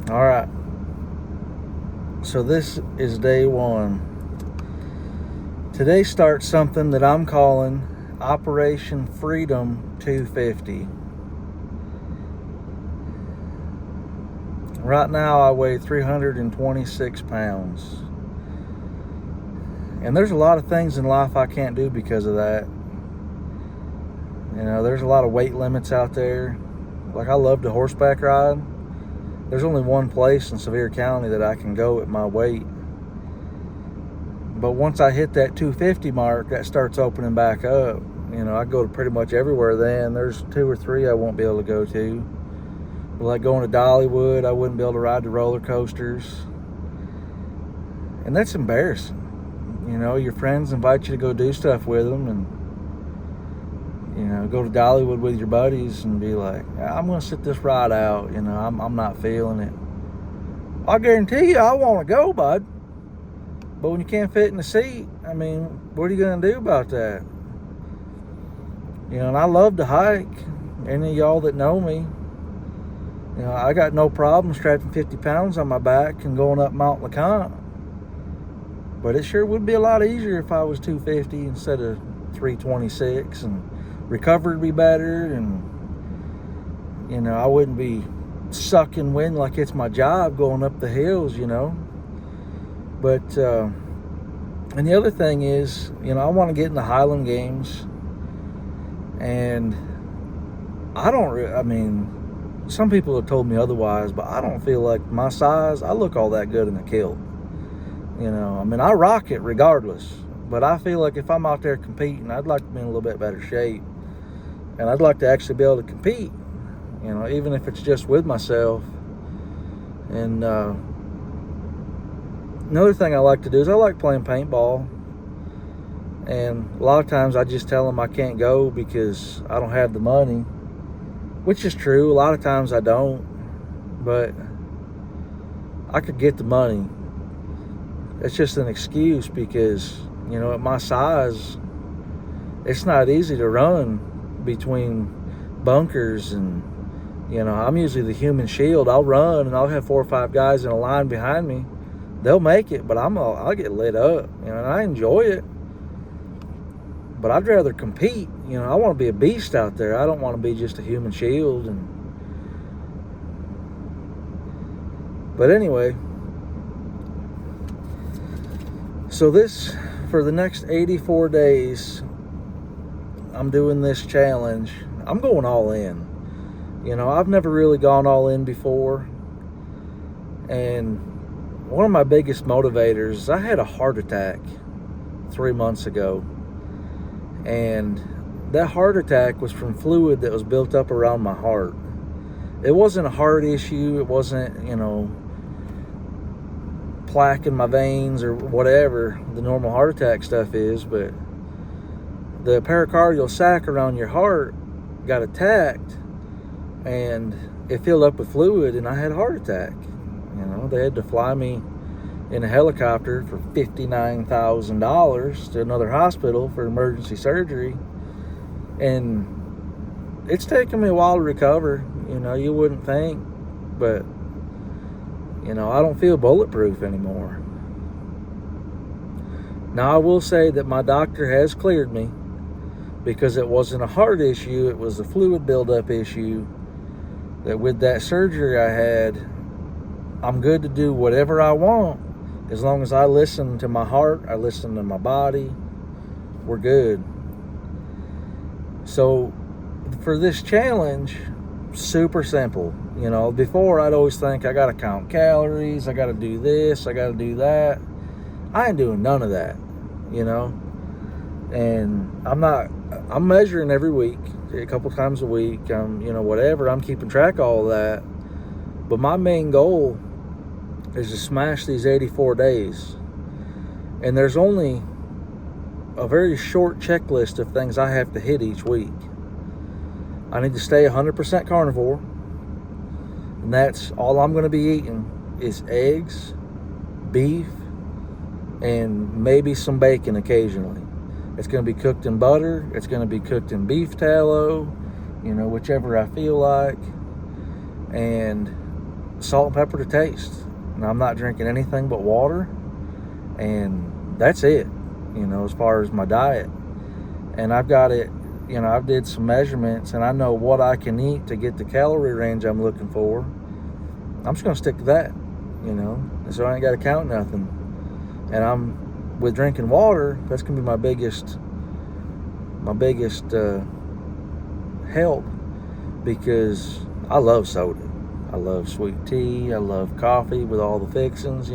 All right. So this is day one. Today starts something that I'm calling Operation Freedom 250. Right now I weigh 326 pounds. And there's a lot of things in life I can't do because of that. You know, there's a lot of weight limits out there. Like, I love to horseback ride. There's only one place in Sevier County that I can go at my weight. But once I hit that 250 mark, that starts opening back up. You know, I go to pretty much everywhere then. There's 2 or 3 I won't be able to go to. Like going to Dollywood, I wouldn't be able to ride the roller coasters. And that's embarrassing. You know, your friends invite you to go do stuff with them, and you know, go to Dollywood with your buddies and be like, I'm going to sit this ride out. You know, I'm not feeling it. I guarantee you I want to go, bud. But when you can't fit in the seat, I mean, what are you going to do about that? You know, and I love to hike. Any of y'all that know me, you know, I got no problem strapping 50 pounds on my back and going up Mount LeConte. But it sure would be a lot easier if I was 250 instead of 326, and recovery would be better, and you know, I wouldn't be sucking wind like it's my job going up the hills, you know. But and the other thing is, you know, I want to get in the Highland Games, and I mean, some people have told me otherwise, but I don't feel like my size, I look all that good in the kilt. You know, I mean, I rock it regardless, but I feel like if I'm out there competing, I'd like to be in a little bit better shape, and I'd like to actually be able to compete, you know, even if it's just with myself. And another thing I like to do is I like playing paintball, and a lot of times I just tell them I can't go because I don't have the money, which is true. A lot of times I don't, but I could get the money. It's just an excuse because, you know, at my size, it's not easy to run between bunkers, and, you know, I'm usually the human shield. I'll run and I'll have 4 or 5 guys in a line behind me. They'll make it, but I'll get lit up, you know, and I enjoy it. But I'd rather compete. You know, I want to be a beast out there. I don't want to be just a human shield. But anyway, so for the next 84 days, I'm doing this challenge. I'm going all in. You know, I've never really gone all in before. And one of my biggest motivators is I had a heart attack 3 months ago. And that heart attack was from fluid that was built up around my heart. It wasn't a heart issue. It wasn't, you know, plaque in my veins or whatever the normal heart attack stuff is, but the pericardial sac around your heart got attacked, and it filled up with fluid, and I had a heart attack. You know, they had to fly me in a helicopter for $59,000 to another hospital for emergency surgery, and it's taken me a while to recover. You know, you wouldn't think, but you know, I don't feel bulletproof anymore. Now, I will say that my doctor has cleared me because it wasn't a heart issue. It was a fluid buildup issue. That with that surgery I had, I'm good to do whatever I want as long as I listen to my heart, I listen to my body. We're good. So for this challenge, super simple. You know, before I'd always think I gotta count calories, I gotta do this, I gotta do that. I ain't doing none of that, you know. And I'm measuring every week, a couple times a week. You know, whatever, I'm keeping track of all of that. But my main goal is to smash these 84 days. And there's only a very short checklist of things I have to hit each week. I need to stay 100% carnivore. And that's all I'm going to be eating is eggs, beef, and maybe some bacon occasionally. It's going to be cooked in butter. It's going to be cooked in beef tallow, you know, whichever I feel like. And salt and pepper to taste. And I'm not drinking anything but water, and that's it, as far as my diet. And I've got it, I've did some measurements, and I know what I can eat to get the calorie range I'm looking for. I'm just gonna stick to that, and so I ain't got to count nothing. And with drinking water, that's gonna be my biggest help, because I love soda. I love sweet tea. I love coffee with all the fixings,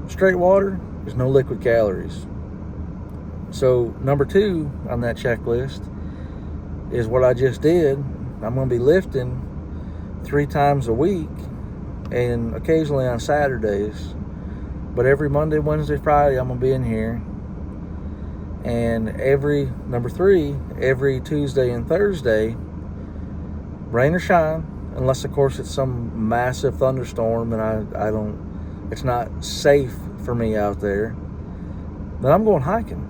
Straight water, there's no liquid calories. So number 2 on that checklist is what I just did. I'm going to be lifting 3 times a week, and occasionally on Saturdays. But every Monday, Wednesday, Friday, I'm going to be in here. And number 3, every Tuesday and Thursday, rain or shine, unless of course it's some massive thunderstorm and it's not safe for me out there, then I'm going hiking.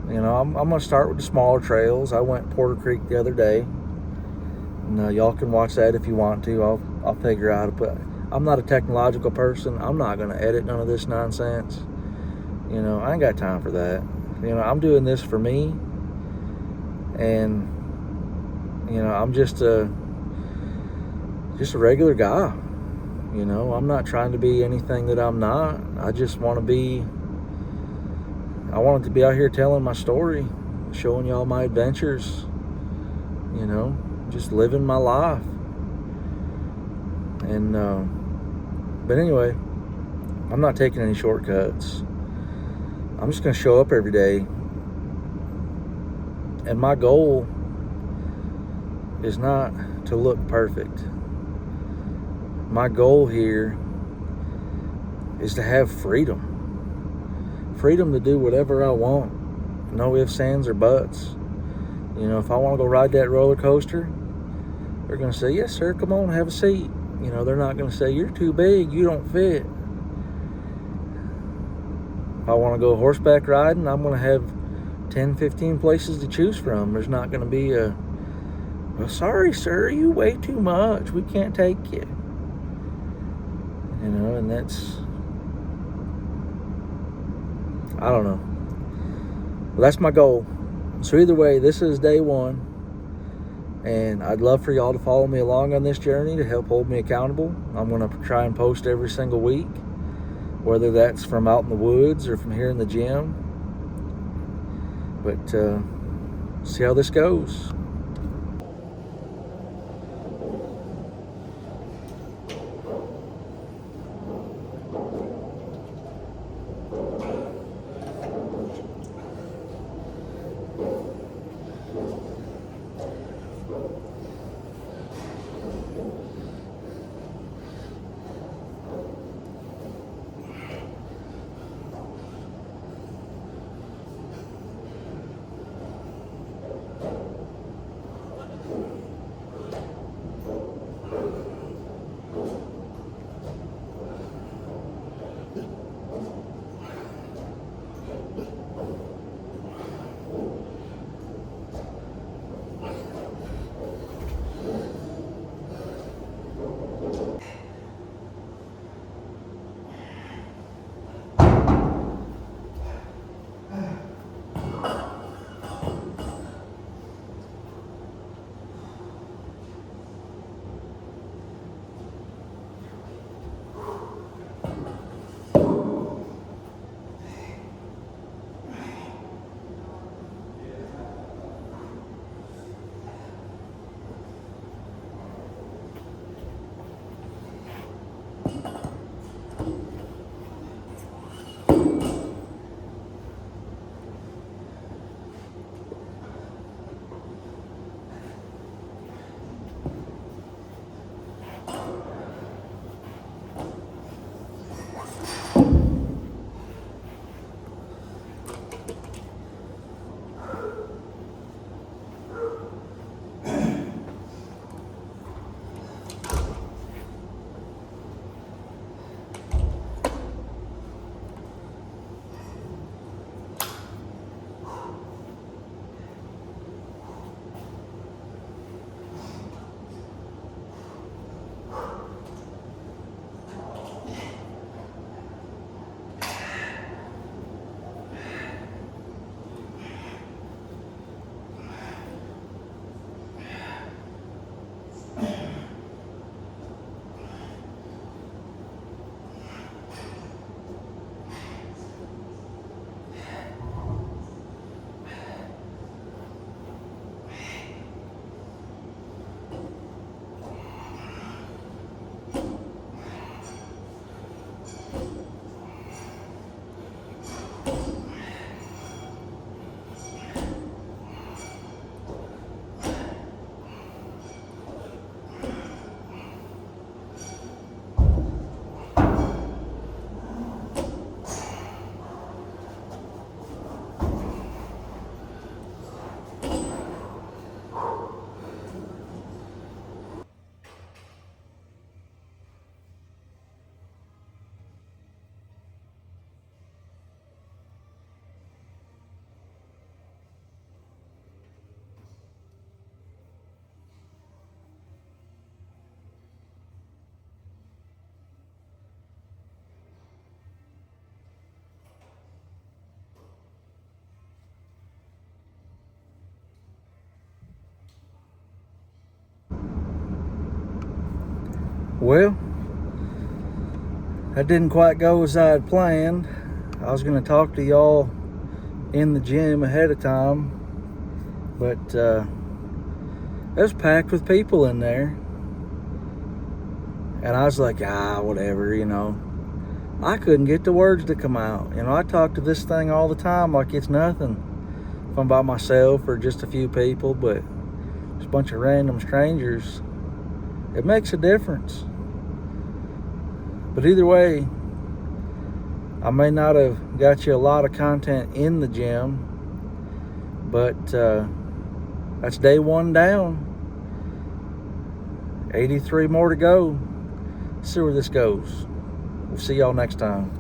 I'm going to start with the smaller trails. I went Porter Creek the other day, and y'all can watch that if you want to. I'll figure out how to put. I'm not a technological person. I'm not going to edit none of this nonsense. I ain't got time for that. I'm doing this for me, and I'm just a regular guy. I'm not trying to be anything that I'm not. I just want to be. I wanted to be out here telling my story, showing y'all my adventures. Just living my life. And but anyway, I'm not taking any shortcuts. I'm just going to show up every day. And my goal is not to look perfect. My goal here is to have freedom. Freedom to do whatever I want. No ifs, ands, or buts. If I want to go ride that roller coaster, they're going to say, yes, sir, come on, have a seat. They're not going to say, you're too big, you don't fit. If I want to go horseback riding, I'm going to have 10, 15 places to choose from. There's not going to be well, sorry, sir, you weigh too much. We can't take you. And that's, I don't know. Well, that's my goal. So either way, this is day 1. And I'd love for y'all to follow me along on this journey to help hold me accountable. I'm going to try and post every single week, whether that's from out in the woods or from here in the gym. But see how this goes. Well, that didn't quite go as I had planned. I was going to talk to y'all in the gym ahead of time, but it was packed with people in there. And I was like, whatever, I couldn't get the words to come out. I talk to this thing all the time like it's nothing. If I'm by myself or just a few people, but just a bunch of random strangers, it makes a difference. But either way, I may not have got you a lot of content in the gym, but that's day one down. 83 more to go. See where this goes. We'll see y'all next time.